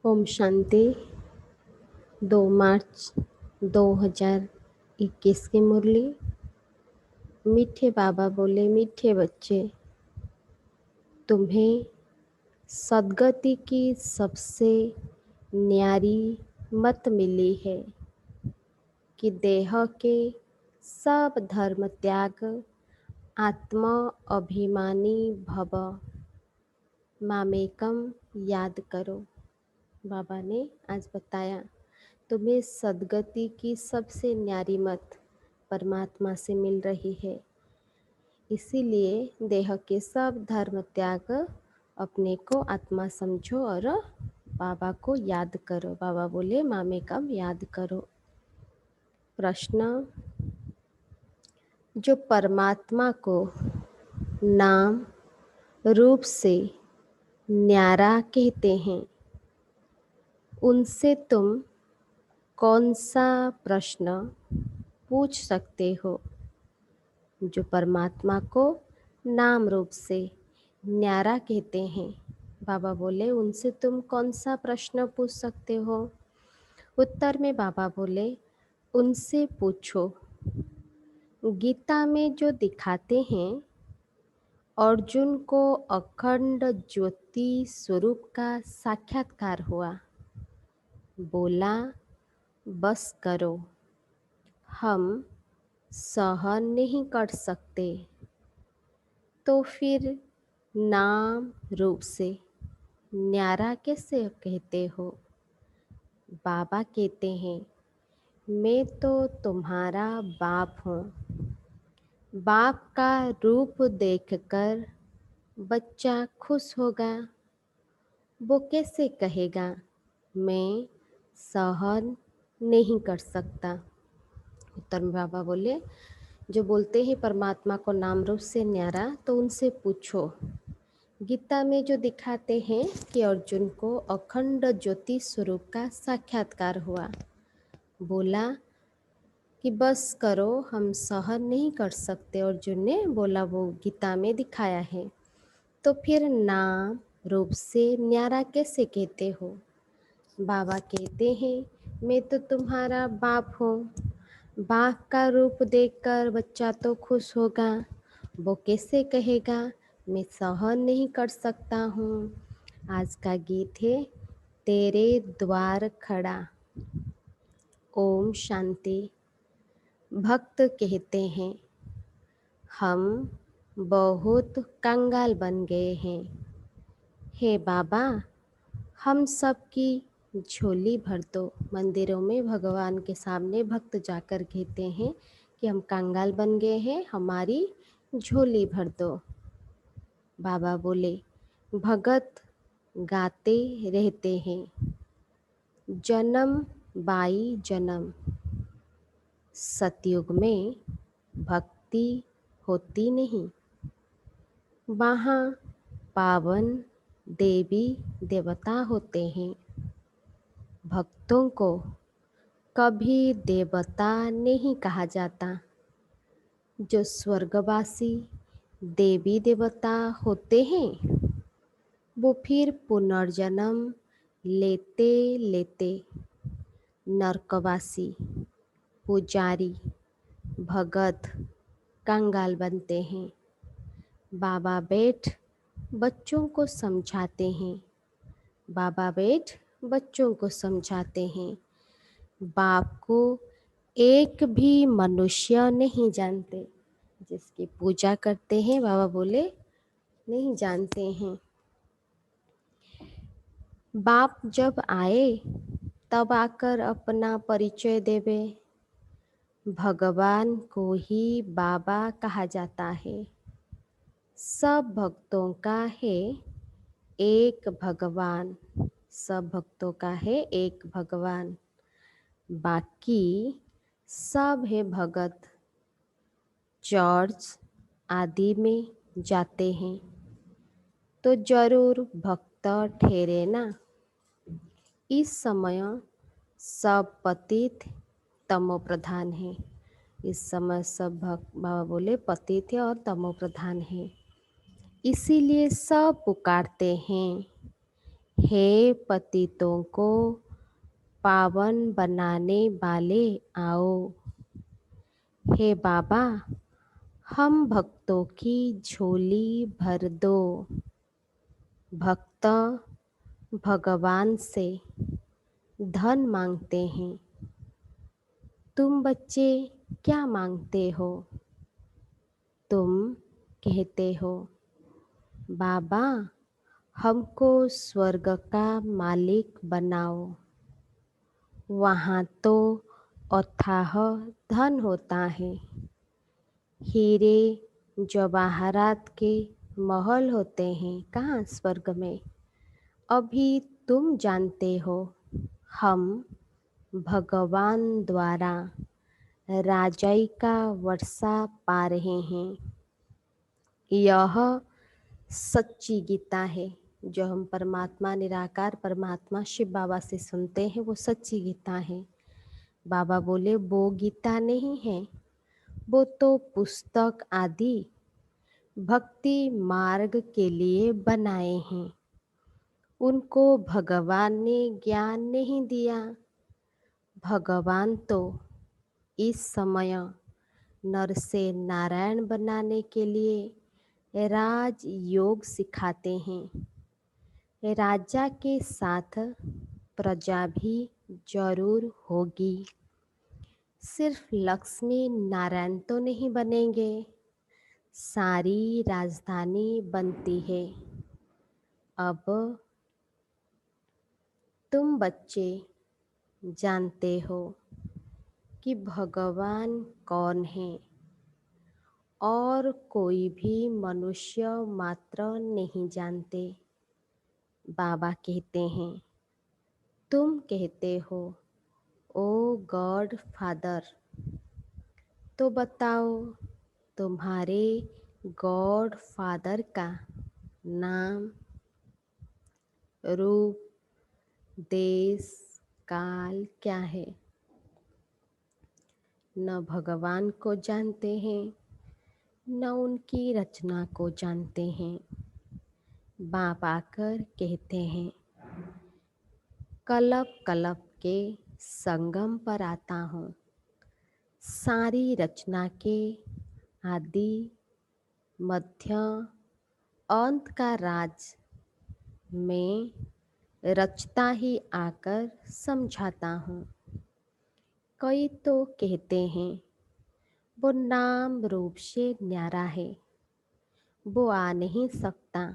ओम शांति। 2 मार्च 2021 की मुरली। मीठे बाबा बोले, मीठे बच्चे, तुम्हें सद्गति की सबसे न्यारी मत मिली है कि देह के सब धर्म त्याग, आत्मा अभिमानी भव, मामेकम याद करो। बाबा ने आज बताया, तुम्हें सद्गति की सबसे न्यारी मत परमात्मा से मिल रही है, इसीलिए देह के सब धर्म त्याग, अपने को आत्मा समझो और बाबा को याद करो। बाबा बोले, मामे कम याद करो। प्रश्न, जो परमात्मा को नाम रूप से न्यारा कहते हैं, उनसे तुम कौन सा प्रश्न पूछ सकते हो? जो परमात्मा को नाम रूप से न्यारा कहते हैं, बाबा बोले, उनसे तुम कौन सा प्रश्न पूछ सकते हो? उत्तर में बाबा बोले, उनसे पूछो, गीता में जो दिखाते हैं अर्जुन को अखंड ज्योति स्वरूप का साक्षात्कार हुआ, बोला बस करो, हम सहन नहीं कर सकते, तो फिर नाम रूप से न्यारा कैसे कहते हो? बाबा कहते हैं, मैं तो तुम्हारा बाप हूँ। बाप का रूप देखकर बच्चा खुश होगा, वो कैसे कहेगा मैं सहन नहीं कर सकता? उत्तर में बाबा बोले, जो बोलते हैं परमात्मा को नाम रूप से न्यारा, तो उनसे पूछो, गीता में जो दिखाते हैं कि अर्जुन को अखंड ज्योति स्वरूप का साक्षात्कार हुआ, बोला कि बस करो, हम सहन नहीं कर सकते। अर्जुन ने बोला, वो गीता में दिखाया है, तो फिर नाम रूप से न्यारा कैसे कहते हो? बाबा कहते हैं, मैं तो तुम्हारा बाप हूँ। बाप का रूप देखकर बच्चा तो खुश होगा, वो कैसे कहेगा मैं सहन नहीं कर सकता हूँ? आज का गीत है, तेरे द्वार खड़ा। ओम शांति। भक्त कहते हैं, हम बहुत कंगाल बन गए हैं। हे बाबा, हम सबकी झोली भर दो। मंदिरों में भगवान के सामने भक्त जाकर कहते हैं कि हम कंगाल बन गए हैं, हमारी झोली भर दो। बाबा बोले, भगत गाते रहते हैं, जन्म बाई जन्म। सतयुग में भक्ति होती नहीं, वहाँ पावन देवी देवता होते हैं। भक्तों को कभी देवता नहीं कहा जाता। जो स्वर्गवासी देवी देवता होते हैं, वो फिर पुनर्जन्म लेते लेते नरकवासी, पुजारी, भगत, कंगाल बनते हैं। बाबा बैठ बच्चों को समझाते हैं, बाबा बैठ बच्चों को समझाते हैं। बाप को एक भी मनुष्य नहीं जानते। जिसकी पूजा करते हैं, बाबा बोले, नहीं जानते हैं। बाप जब आए तब आकर अपना परिचय देवे। भगवान को ही बाबा कहा जाता है। सब भक्तों का है एक भगवान, सब भक्तों का है एक भगवान, बाकी सब है भगत। चर्च आदि में जाते हैं तो जरूर भक्त ठहरे ना। इस समय सब पतित तमो प्रधान है। इस समय सब भक्त, बाबा बोले, पतित है और तमो प्रधान है। इसीलिए सब पुकारते हैं, हे पतितों को पावन बनाने वाले आओ। हे बाबा, हम भक्तों की झोली भर दो। भक्त भगवान से धन मांगते हैं। तुम बच्चे क्या मांगते हो? तुम कहते हो, बाबा हमको स्वर्ग का मालिक बनाओ। वहाँ तो अथाह धन होता है। हीरे जवाहरात के महल होते हैं कहाँ स्वर्ग में। अभी तुम जानते हो, हम भगवान द्वारा राजाई का वर्षा पा रहे हैं। यह सच्ची गीता है जो हम परमात्मा निराकार परमात्मा शिव बाबा से सुनते हैं, वो सच्ची गीता है। बाबा बोले वो गीता नहीं है, वो तो पुस्तक आदि भक्ति मार्ग के लिए बनाए हैं। उनको भगवान ने ज्ञान नहीं दिया। भगवान तो इस समय नर से नारायण बनाने के लिए राज योग सिखाते हैं। राजा के साथ प्रजा भी जरूर होगी। सिर्फ लक्ष्मी नारायण तो नहीं बनेंगे, सारी राजधानी बनती है। अब तुम बच्चे जानते हो कि भगवान कौन है, और कोई भी मनुष्य मात्र नहीं जानते। बाबा कहते हैं, तुम कहते हो ओ गॉड फादर, तो बताओ तुम्हारे गॉड फादर का नाम, रूप, देश, काल क्या है? न भगवान को जानते हैं, न उनकी रचना को जानते हैं। बाप आकर कहते हैं, कल्प कल्प के संगम पर आता हूँ। सारी रचना के आदि मध्य अंत का राज मैं रचता ही आकर समझाता हूँ। कई तो कहते हैं वो नाम रूप से न्यारा है, वो आ नहीं सकता।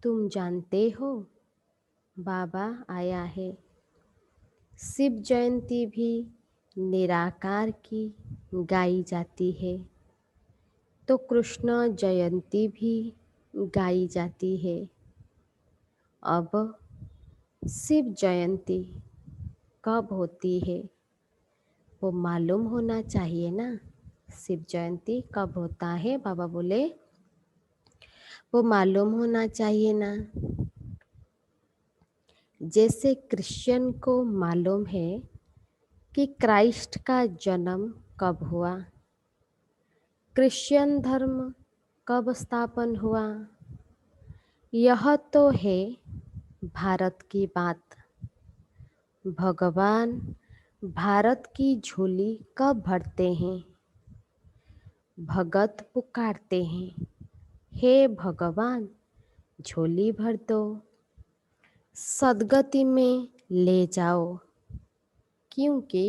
तुम जानते हो बाबा आया है। शिव जयंती भी निराकार की गाई जाती है, तो कृष्ण जयंती भी गाई जाती है। अब शिव जयंती कब होती है वो मालूम होना चाहिए ना। शिव जयंती कब होता है बाबा बोले वो मालूम होना चाहिए ना। जैसे क्रिश्चियन को मालूम है कि क्राइस्ट का जन्म कब हुआ, क्रिश्चियन धर्म कब स्थापन हुआ, यह तो है भारत की बात। भगवान भारत की झोली कब भरते हैं? भगत पुकारते हैं, हे भगवान झोली भर दो, सदगति में ले जाओ। क्योंकि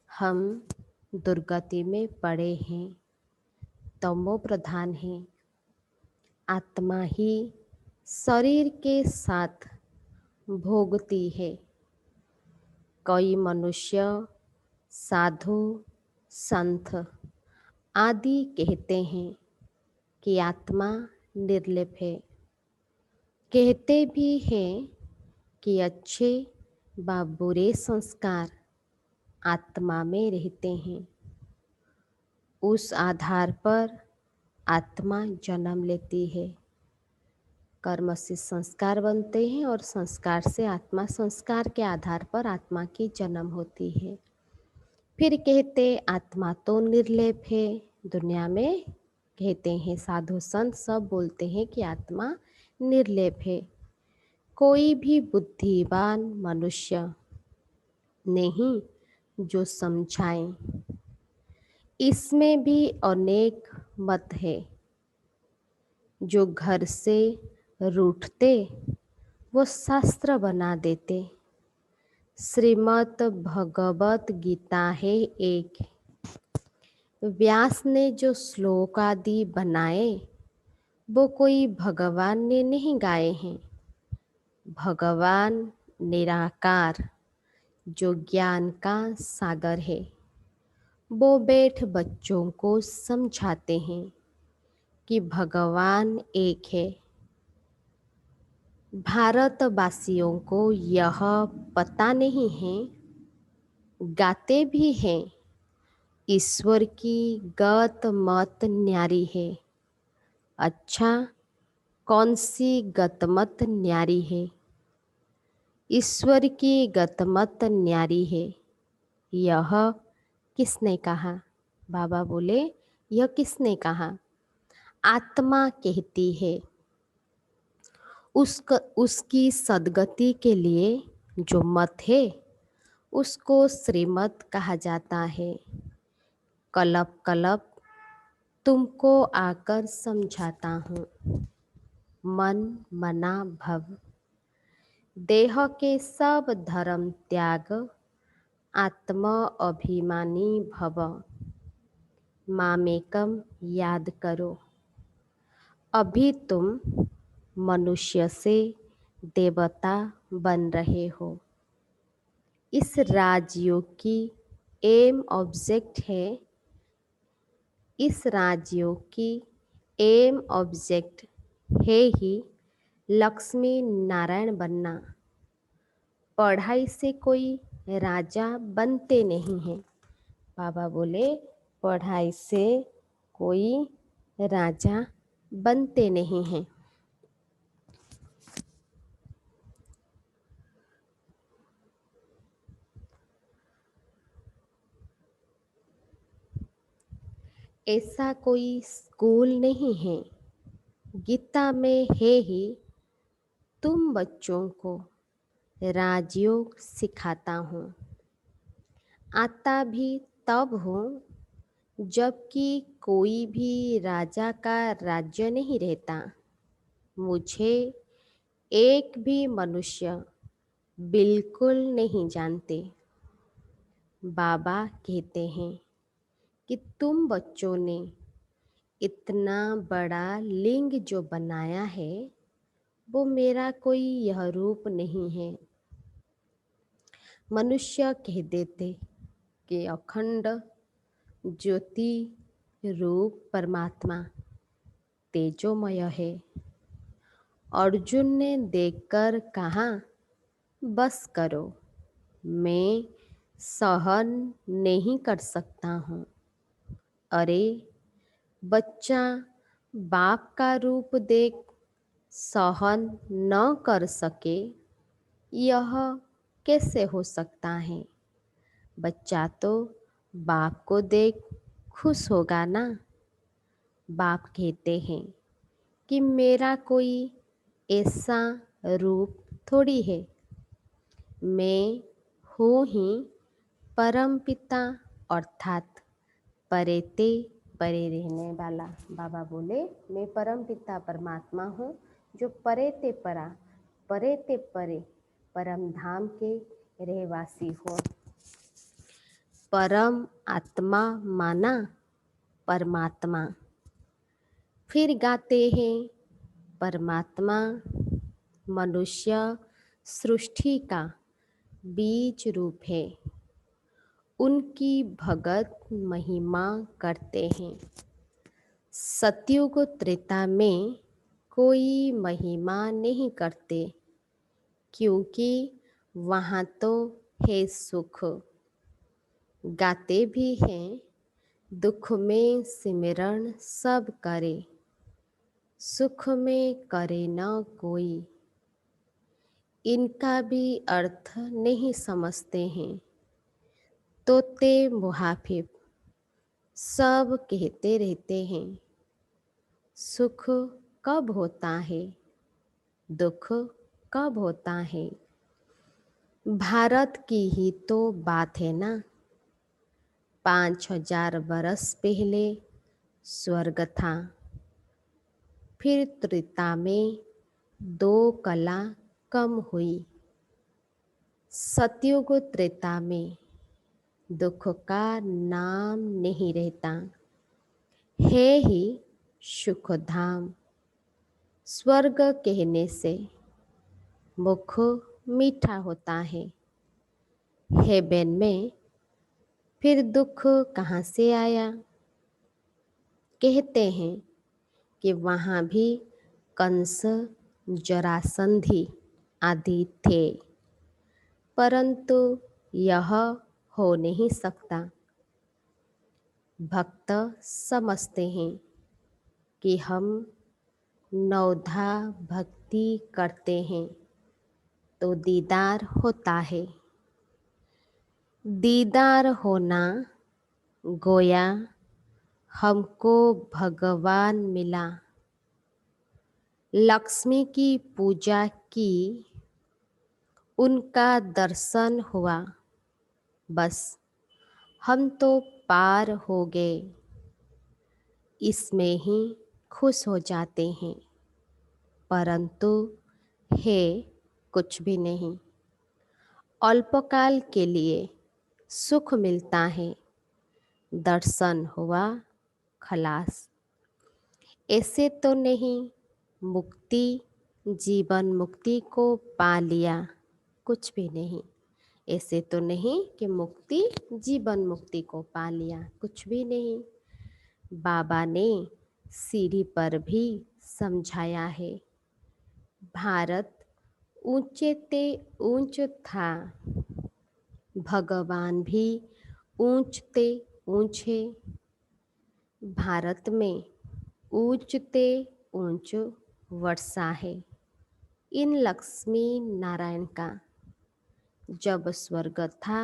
हम दुर्गति में पड़े हैं, तमो प्रधान हैं। आत्मा ही शरीर के साथ भोगती है। कई मनुष्य साधु संत आदि कहते हैं कि आत्मा निर्लेप है। कहते भी हैं कि अच्छे व बुरे संस्कार आत्मा में रहते हैं। उस आधार पर आत्मा जन्म लेती है। कर्म से संस्कार बनते हैं और संस्कार से आत्मा, संस्कार के आधार पर आत्मा की जन्म होती है। फिर कहते आत्मा तो निर्लेप है। दुनिया में कहते हैं साधु संत सब बोलते हैं कि आत्मा निर्लेप है। कोई भी बुद्धिमान मनुष्य नहीं जो समझाए। इसमें भी अनेक मत है। जो घर से रूठते वो शास्त्र बना देते। श्रीमद् भगवत गीता है एक। व्यास ने जो श्लोक आदि बनाए वो कोई भगवान ने नहीं गाए हैं। भगवान निराकार जो ज्ञान का सागर है वो बैठ बच्चों को समझाते हैं कि भगवान एक है। भारतवासियों को यह पता नहीं है, गाते भी हैं। ईश्वर की गत मत न्यारी है। अच्छा, कौन सी गतमत न्यारी है? ईश्वर की गतमत न्यारी है। यह किसने कहा? बाबा बोले, यह किसने कहा? आत्मा कहती है। उसकी सद्गति के लिए जो मत है उसको श्रीमत कहा जाता है। कलप कलप तुमको आकर समझाता हूँ। मन मना भव, देह के सब धर्म त्याग, आत्म अभिमानी भव। मामेकम याद करो। अभी तुम मनुष्य से देवता बन रहे हो। इस राजयोग की एम ऑब्जेक्ट है। इस राजयोग की एम ऑब्जेक्ट है ही लक्ष्मी नारायण बनना। पढ़ाई से कोई राजा बनते नहीं हैं। बाबा बोले, पढ़ाई से कोई राजा बनते नहीं हैं। ऐसा कोई स्कूल नहीं है। गीता में है ही तुम बच्चों को राजयोग सिखाता हूँ। आता भी तब हूँ जबकि कोई भी राजा का राज्य नहीं रहता। मुझे एक भी मनुष्य बिल्कुल नहीं जानते। बाबा कहते हैं कि तुम बच्चों ने इतना बड़ा लिंग जो बनाया है वो मेरा कोई यह रूप नहीं है। मनुष्य कह देते कि अखंड ज्योति रूप परमात्मा तेजोमय है। अर्जुन ने देखकर कहा, बस करो, मैं सहन नहीं कर सकता हूँ। अरे बच्चा बाप का रूप देख सहन न कर सके, यह कैसे हो सकता है? बच्चा तो बाप को देख खुश होगा ना। बाप कहते हैं कि मेरा कोई ऐसा रूप थोड़ी है। मैं हूँ ही परम पिता अर्थात परेते परे रहने वाला। बाबा बोले, मैं परम पिता परमात्मा हूँ जो परेते परा परेते परे परम धाम के रहवासी हो। परम आत्मा माना परमात्मा। फिर गाते हैं, परमात्मा मनुष्य सृष्टि का बीज रूप है। उनकी भगत महिमा करते हैं। सतयुग त्रेता में कोई महिमा नहीं करते क्योंकि वहाँ तो है सुख। गाते भी हैं, दुख में सिमरण सब करे, सुख में करे न कोई। इनका भी अर्थ नहीं समझते हैं। तोते मुहाफिफ सब कहते रहते हैं, सुख कब होता है, दुख कब होता है? भारत की ही तो बात है ना। 5,000 बरस पहले स्वर्ग था, फिर त्रेता में 2 कला कम हुई। सतयुग त्रेता में दुख का नाम नहीं रहता, है ही सुख धाम। स्वर्ग कहने से मुख मीठा होता है। हेवन में फिर दुख कहाँ से आया? कहते हैं कि वहाँ भी कंस, जरासंधि आदि थे, परंतु यह हो नहीं सकता। भक्त समझते हैं कि हम नवधा भक्ति करते हैं तो दीदार होता है। दीदार होना गोया हमको भगवान मिला। लक्ष्मी की पूजा की, उनका दर्शन हुआ, बस हम तो पार हो गए। इसमें ही खुश हो जाते हैं, परंतु है कुछ भी नहीं। अल्पकाल के लिए सुख मिलता है, दर्शन हुआ, खलास। ऐसे तो नहीं मुक्ति, जीवन मुक्ति को पा लिया, कुछ भी नहीं। ऐसे तो नहीं कि मुक्ति, जीवन मुक्ति को पा लिया, कुछ भी नहीं। बाबा ने सीढ़ी पर भी समझाया है। भारत ऊंचे ते ऊंच था, भगवान भी ऊंचते ऊंचे। भारत में ऊंचते ऊंच वर्षा है। इन लक्ष्मी नारायण का जब स्वर्ग था,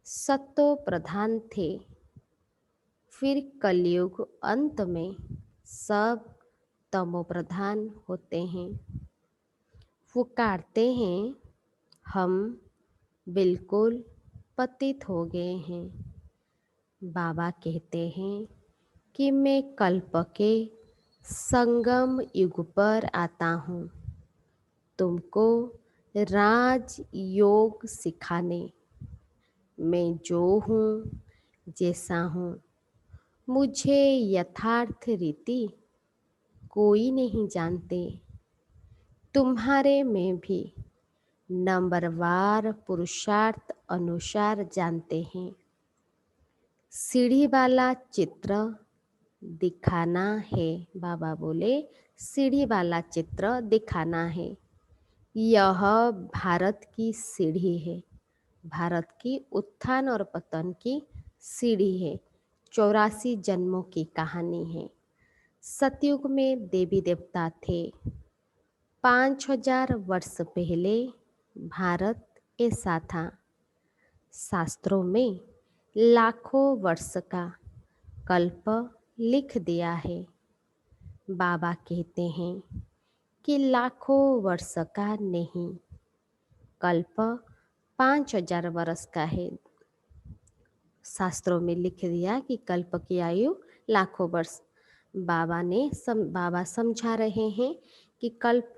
सतो प्रधान थे। फिर कलयुग अंत में सब तमो प्रधान होते हैं। पुकारते हैं, हम बिल्कुल पतित हो गए हैं। बाबा कहते हैं कि मैं कल्प के संगम युग पर आता हूँ, तुमको राज योग सिखाने। मैं जो हूँ, जैसा हूँ, मुझे यथार्थ रीति कोई नहीं जानते। तुम्हारे में भी नंबरवार पुरुषार्थ अनुसार जानते हैं। सीढ़ी वाला चित्र दिखाना है। बाबा बोले सीढ़ी वाला चित्र दिखाना है। यह भारत की सीढ़ी है, भारत की उत्थान और पतन की सीढ़ी है। 84 जन्मों की कहानी है। सतयुग में देवी देवता थे। 5,000 वर्ष पहले भारत ऐसा था। शास्त्रों में लाखों वर्ष का कल्प लिख दिया है। बाबा कहते हैं कि लाखों वर्ष का नहीं, कल्प 5,000 वर्ष का है। शास्त्रों में लिख दिया कि कल्प की आयु लाखों वर्ष। बाबा समझा रहे हैं कि कल्प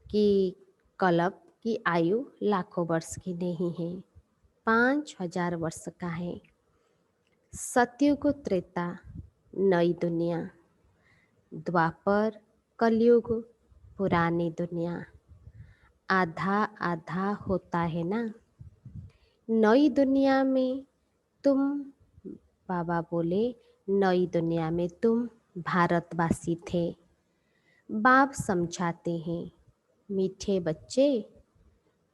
की आयु लाखों वर्ष की नहीं है, 5,000 वर्ष का है। सतयुग त्रेता नई दुनिया, द्वापर कलयुग पुरानी दुनिया। आधा आधा होता है ना। नई दुनिया में तुम, बाबा बोले, नई दुनिया में तुम भारतवासी थे। बाप समझाते हैं, मीठे बच्चे,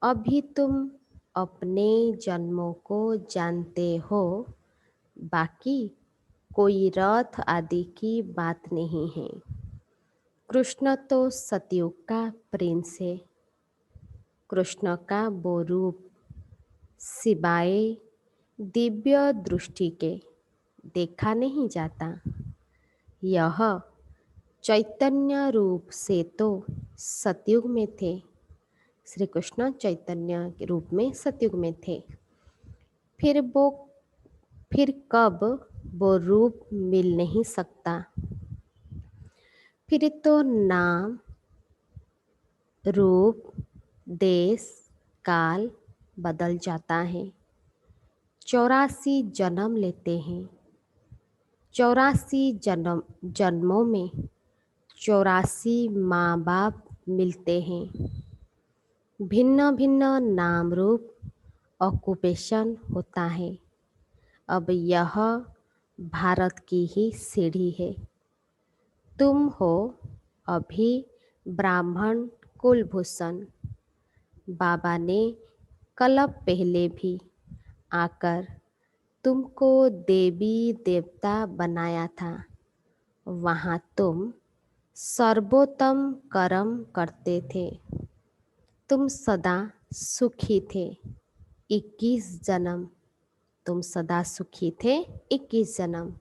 अभी तुम अपने जन्मों को जानते हो, बाकी कोई रथ आदि की बात नहीं है। कृष्ण तो सतयुग का प्रिंस है। कृष्ण का वो रूप सिवाय दिव्य दृष्टि के देखा नहीं जाता। यह चैतन्य रूप से तो सतयुग में थे, श्री कृष्ण चैतन्य के रूप में सतयुग में थे। फिर वो फिर कब वो रूप मिल नहीं सकता। फिर तो नाम, रूप, देश, काल बदल जाता है। 84 जन्म लेते हैं। 84 जन्मों में 84 माँ बाप मिलते हैं। भिन्न भिन्न नाम रूप ऑक्यूपेशन होता है। अब यह भारत की ही सीढ़ी है। तुम हो अभी ब्राह्मण कुलभूषण। बाबा ने कल्प पहले भी आकर तुमको देवी देवता बनाया था। वहाँ तुम सर्वोत्तम कर्म करते थे। तुम सदा सुखी थे। 21 जन्म तुम सदा सुखी थे। 21 जन्म।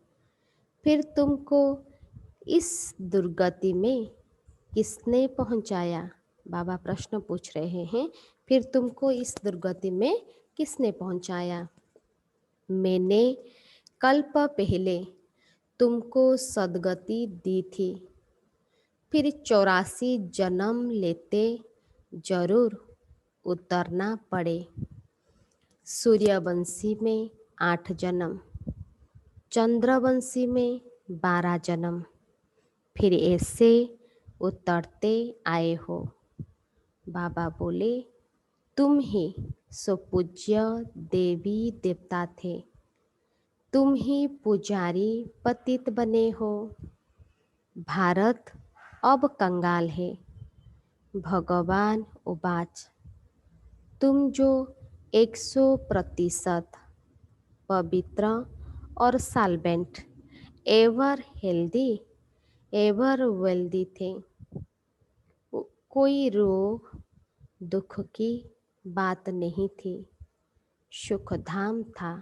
फिर तुमको इस दुर्गति में किसने पहुंचाया? बाबा प्रश्न पूछ रहे हैं, फिर तुमको इस दुर्गति में किसने पहुंचाया? मैंने कल्प पहले तुमको सदगति दी थी। फिर 84 जन्म लेते जरूर उतरना पड़े। सूर्यवंशी में 8 जन्म, चंद्रवंशी में 12 जन्म, फिर ऐसे उतरते आए हो। बाबा बोले, तुम ही सो पूज्य देवी देवता थे। तुम ही पुजारी पतित बने हो। भारत अब कंगाल है। भगवान उवाच, तुम जो 100% पवित्र और solvent, ever healthy, ever wealthy थे। कोई रोग दुख की बात नहीं थी। सुखधाम था।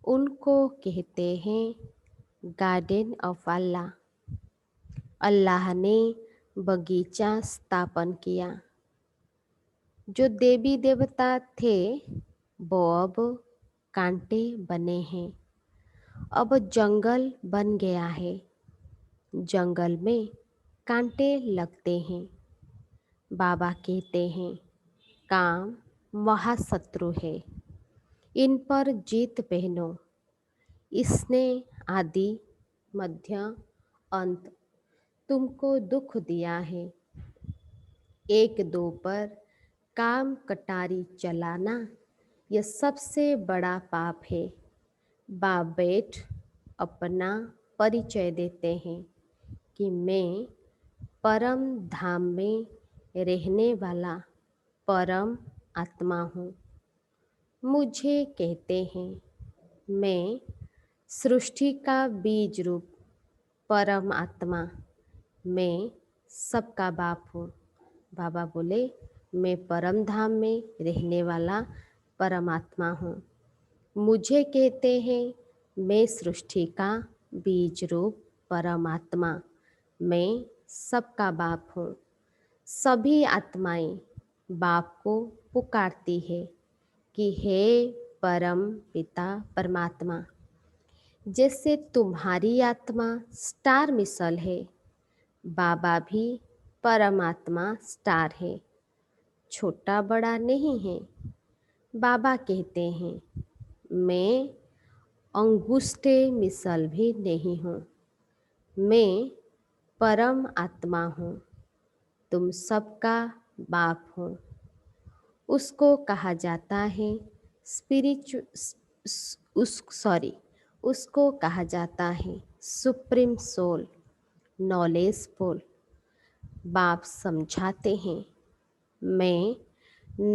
उनको कहते हैं गार्डन ऑफ अल्लाह। अल्लाह ने बगीचा स्थापन किया। जो देवी देवता थे वो अब कांटे बने हैं। अब जंगल बन गया है। जंगल में कांटे लगते हैं। बाबा कहते हैं काम महाशत्रु है। इन पर जीत पहनो। इसने आदि मध्य अंत तुमको दुख दिया है। 1-2 पर काम कटारी चलाना यह सबसे बड़ा पाप है। बाप बेट अपना परिचय देते हैं कि मैं परम धाम में रहने वाला परम आत्मा हूँ। मुझे कहते हैं मैं सृष्टि का बीज रूप परम आत्मा, मैं सबका बाप हूँ। बाबा बोले, मैं परम धाम में रहने वाला परमात्मा हूँ। मुझे कहते हैं मैं सृष्टि का बीज रूप परमात्मा, मैं सबका बाप हूँ। सभी आत्माएं बाप को पुकारती है कि हे परम पिता परमात्मा। जैसे तुम्हारी आत्मा स्टार मिसल है, बाबा भी परमात्मा स्टार है, छोटा बड़ा नहीं है। बाबा कहते हैं मैं अंगूष्ठे मिसल भी नहीं हूँ, मैं परम आत्मा हूँ। तुम सबका बाप हो। उसको कहा जाता है उसको कहा जाता है सुप्रीम सोल, नॉलेजफुल। बाप समझाते हैं मैं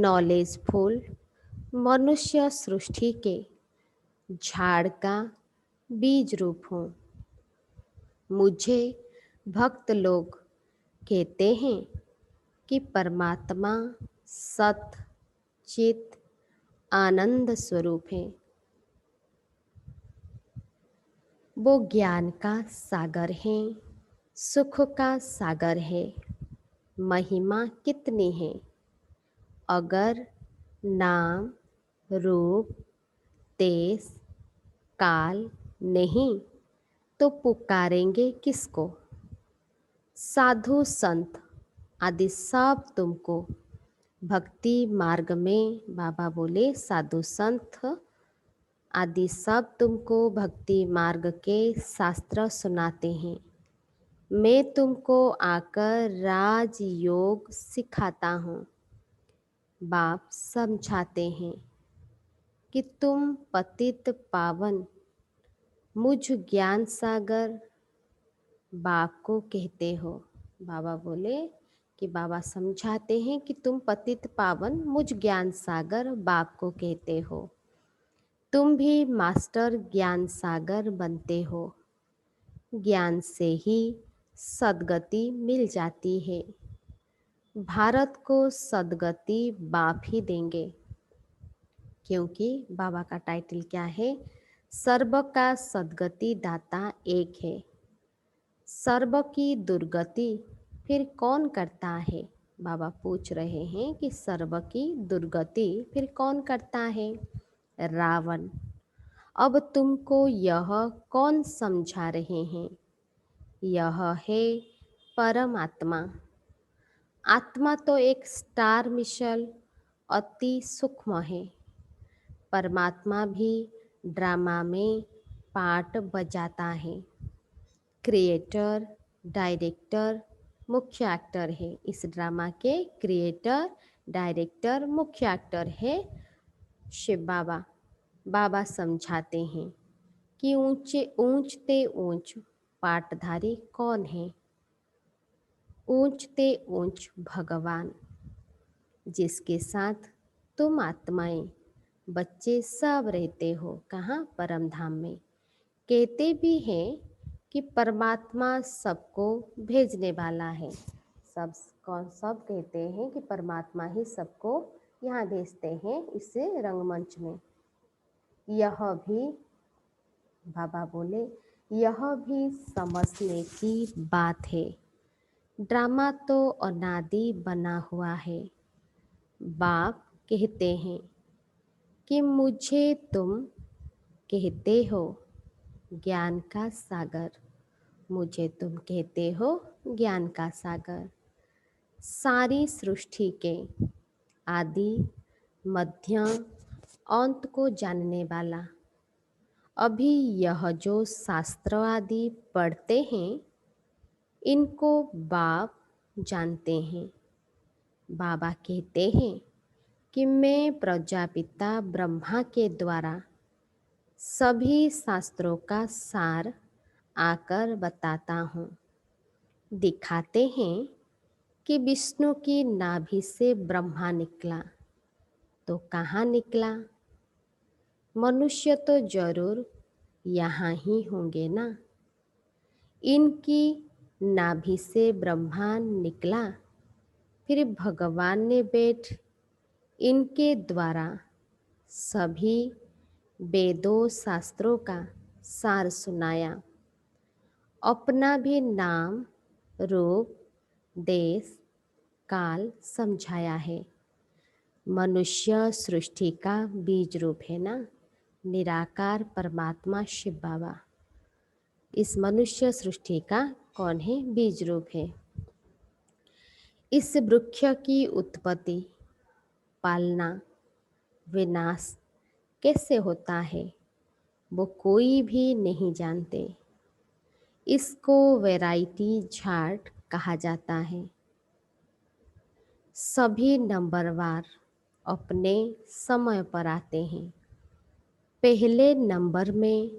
नॉलेजफुल मनुष्य सृष्टि के झाड़ का बीज रूप हूँ। मुझे भक्त लोग कहते हैं कि परमात्मा सत चित आनंद स्वरूप है। वो ज्ञान का सागर है, सुख का सागर है। महिमा कितनी है, अगर नाम रूप देश काल नहीं तो पुकारेंगे किसको? साधु संत आदि सब तुमको भक्ति मार्ग में, बाबा बोले साधु संत आदि सब तुमको भक्ति मार्ग के शास्त्र सुनाते हैं। मैं तुमको आकर राज योग सिखाता हूँ। बाप समझाते हैं कि तुम पतित पावन मुझ ज्ञान सागर बाप को कहते हो। बाबा बोले कि बाबा समझाते हैं कि तुम पतित पावन मुझ ज्ञान सागर बाप को कहते हो। तुम भी मास्टर ज्ञान सागर बनते हो। ज्ञान से ही सद्गति मिल जाती है। भारत को सद्गति बाप ही देंगे, क्योंकि बाबा का टाइटल क्या है? सर्व का सद्गति दाता एक है। सर्व की दुर्गति फिर कौन करता है? बाबा पूछ रहे हैं कि सर्व की दुर्गति फिर कौन करता है? रावण। अब तुमको यह कौन समझा रहे हैं? यह है परमात्मा। आत्मा तो एक स्टार मिशल अति सूक्ष्म है। परमात्मा भी ड्रामा में पार्ट बजाता है। क्रिएटर, डायरेक्टर, मुख्य एक्टर है। इस ड्रामा के क्रिएटर, डायरेक्टर, मुख्य एक्टर है शिव बाबा। बाबा समझाते हैं कि ऊंचते ऊंच पाटधारी कौन है? ऊंचते ऊंच भगवान, जिसके साथ तुम आत्माएं बच्चे सब रहते हो। कहाँ? परम धाम में। कहते भी हैं कि परमात्मा सबको भेजने वाला है। सब कहते हैं कि परमात्मा ही सबको यहाँ भेजते हैं इस रंगमंच में। यह भी बाबा बोले, यह भी समझने की बात है। ड्रामा तो अनादि बना हुआ है। बाप कहते हैं कि मुझे तुम कहते हो ज्ञान का सागर। मुझे तुम कहते हो ज्ञान का सागर। सारी सृष्टि के आदि मध्य अंत को जानने वाला। अभी यह जो शास्त्र आदि पढ़ते हैं, इनको बाप जानते हैं। बाबा कहते हैं कि मैं प्रजापिता ब्रह्मा के द्वारा सभी शास्त्रों का सार आकर बताता हूँ। दिखाते हैं कि विष्णु की नाभि से ब्रह्मा निकला, तो कहाँ निकला? मनुष्य तो जरूर यहाँ ही होंगे ना। इनकी नाभि से ब्रह्मा निकला, फिर भगवान ने बैठ इनके द्वारा सभी वेदों शास्त्रों का सार सुनाया। अपना भी नाम रूप देश काल समझाया है। मनुष्य सृष्टि का बीज रूप है ना, निराकार परमात्मा शिव बाबा इस मनुष्य सृष्टि का कौन है? बीज रूप है। इस वृक्ष की उत्पत्ति, पालना, विनाश कैसे होता है वो कोई भी नहीं जानते। इसको वैरायटी झाड़ कहा जाता है। सभी नंबरवार अपने समय पर आते हैं। पहले नंबर में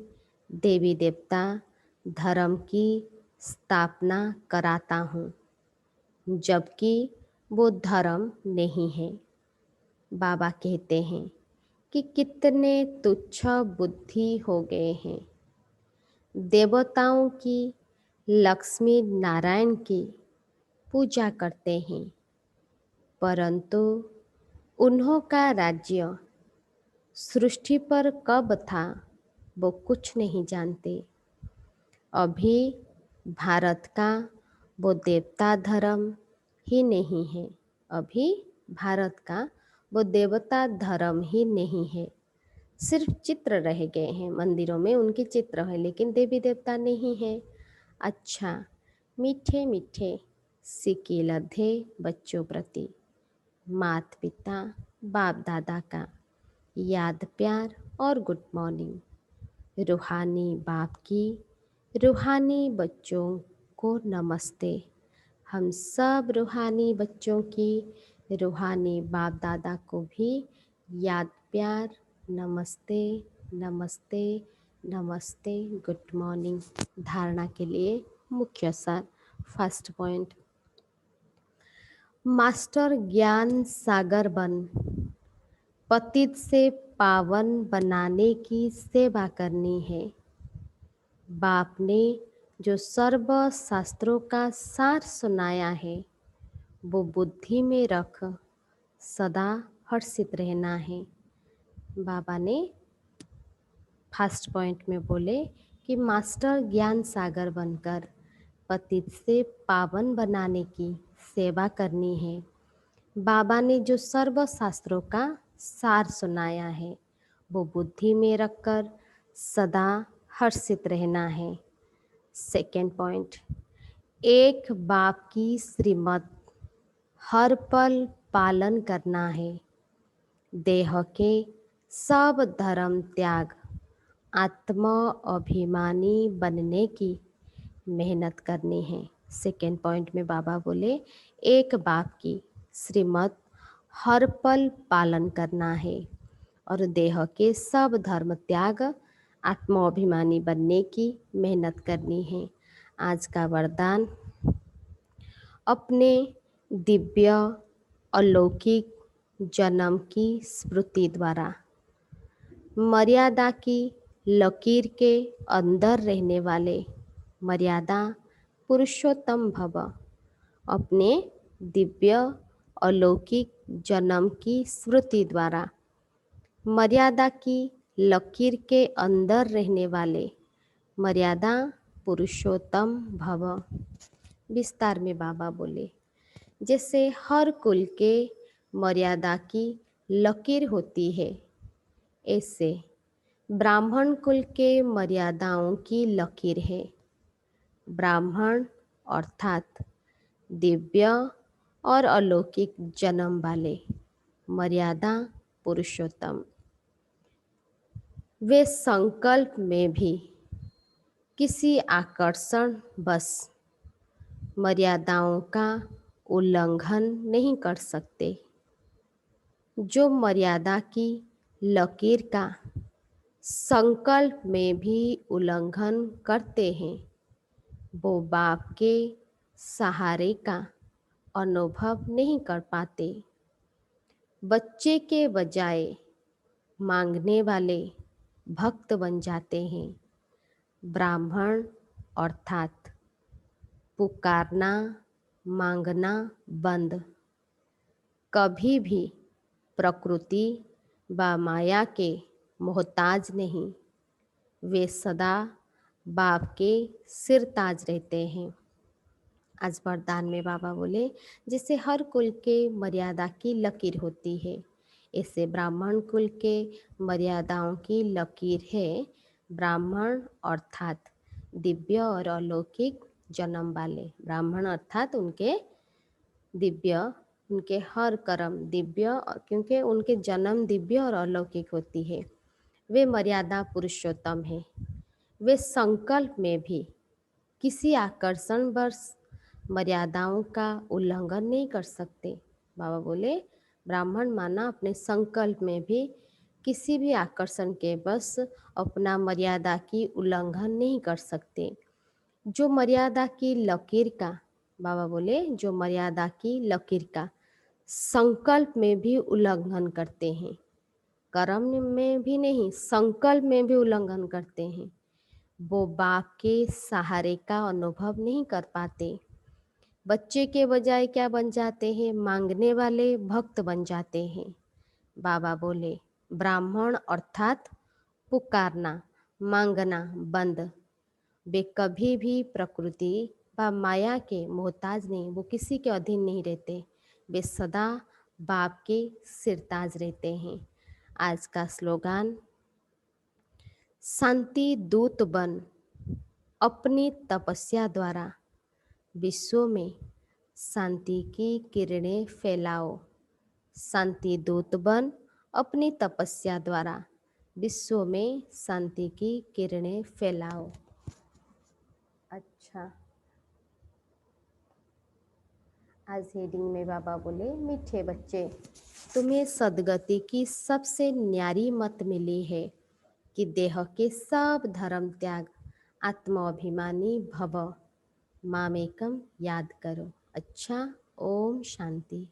देवी देवता धर्म की स्थापना कराता हूँ, जबकि वो धर्म नहीं है। बाबा कहते हैं कि कितने तुच्छ बुद्धि हो गए हैं। देवताओं की, लक्ष्मी नारायण की पूजा करते हैं, परंतु उन्हों का राज्य सृष्टि पर कब था वो कुछ नहीं जानते। अभी भारत का वो देवता धर्म ही नहीं है। अभी भारत का वो देवता धर्म ही नहीं है, सिर्फ चित्र रह गए हैं, मंदिरों में उनके चित्र है लेकिन देवी देवता नहीं है। अच्छा, मीठे मीठे सिक्के लधे बच्चों प्रति, मात पिता बाप दादा का याद प्यार और गुड मॉर्निंग। रूहानी बाप की रूहानी बच्चों को नमस्ते। हम सब रूहानी बच्चों की रूहानी बाप दादा को भी याद प्यार, नमस्ते नमस्ते नमस्ते, गुड मॉर्निंग। धारणा के लिए मुख्य सार। फर्स्ट पॉइंट, मास्टर ज्ञान सागर बन पतित से पावन बनाने की सेवा करनी है। बाप ने जो सर्व शास्त्रों का सार सुनाया है वो बुद्धि में रख सदा हर्षित रहना है। बाबा ने फर्स्ट पॉइंट में बोले कि मास्टर ज्ञान सागर बनकर पतित से पावन बनाने की सेवा करनी है। बाबा ने जो सर्व शास्त्रों का सार सुनाया है वो बुद्धि में रखकर सदा हर्षित रहना है। सेकेंड पॉइंट, एक बाप की श्रीमत हर पल पालन करना है। देह के सब धर्म त्याग आत्म अभिमानी बनने की मेहनत करनी है। सेकेंड पॉइंट में बाबा बोले एक बाप की श्रीमत हर पल पालन करना है और देह के सब धर्म त्याग आत्माभिमानी बनने की मेहनत करनी है। आज का वरदान, अपने दिव्य अलौकिक जन्म की स्मृति द्वारा मर्यादा की लकीर के अंदर रहने वाले मर्यादा पुरुषोत्तम भव, अपने दिव्य अलौकिक जन्म की स्मृति द्वारा मर्यादा की लकीर के अंदर रहने वाले मर्यादा पुरुषोत्तम भव। विस्तार में बाबा बोले, जैसे हर कुल के मर्यादा की लकीर होती है, ऐसे ब्राह्मण कुल के मर्यादाओं की लकीर है। ब्राह्मण अर्थात दिव्य और अलौकिक जन्म वाले मर्यादा पुरुषोत्तम, वे संकल्प में भी किसी आकर्षण बस मर्यादाओं का उल्लंघन नहीं कर सकते। जो मर्यादा की लकीर का संकल्प में भी उल्लंघन करते हैं वो बाप के सहारे का अनुभव नहीं कर पाते। बच्चे के बजाय मांगने वाले भक्त बन जाते हैं। ब्राह्मण अर्थात पुकारना मांगना बंद, कभी भी प्रकृति व माया के मोहताज नहीं, वे सदा बाप के सिर ताज रहते हैं। आज वरदान में बाबा बोले, जिससे हर कुल के मर्यादा की लकीर होती है, ऐसे ब्राह्मण कुल के मर्यादाओं की लकीर है। ब्राह्मण अर्थात दिव्य और अलौकिक जन्म वाले, ब्राह्मण अर्थात उनके दिव्य, उनके हर कर्म दिव्य, क्योंकि उनके जन्म दिव्य और अलौकिक होती है। वे मर्यादा पुरुषोत्तम है। वे संकल्प में भी किसी आकर्षणवश मर्यादाओं का उल्लंघन नहीं कर सकते। बाबा बोले, ब्राह्मण माना अपने संकल्प में भी किसी भी आकर्षण के बस अपना मर्यादा की उल्लंघन नहीं कर सकते। जो मर्यादा की लकीर का, बाबा बोले, जो मर्यादा की लकीर का संकल्प में भी उल्लंघन करते हैं, कर्म में भी नहीं संकल्प में भी उल्लंघन करते हैं, वो बाप के सहारे का अनुभव नहीं कर पाते। बच्चे के बजाय क्या बन जाते हैं? मांगने वाले भक्त बन जाते हैं। बाबा बोले, ब्राह्मण अर्थात पुकारना मांगना बंद, वे कभी भी प्रकृति व माया के मोहताज नहीं, वो किसी के अधीन नहीं रहते। वे सदा बाप के सिरताज रहते हैं। आज का स्लोगान, शांति दूत बन अपनी तपस्या द्वारा विश्व में शांति की किरणें फैलाओ। शांति दूत बन अपनी तपस्या द्वारा विश्व में शांति की किरणें फैलाओ। अच्छा, आज हेडिंग में बाबा बोले, मीठे बच्चे, तुम्हें सद्गति की सबसे न्यारी मत मिली है कि देह के सब धर्म त्याग, आत्माभिमानी भव, मामेकम याद करो। अच्छा, ओम शांति।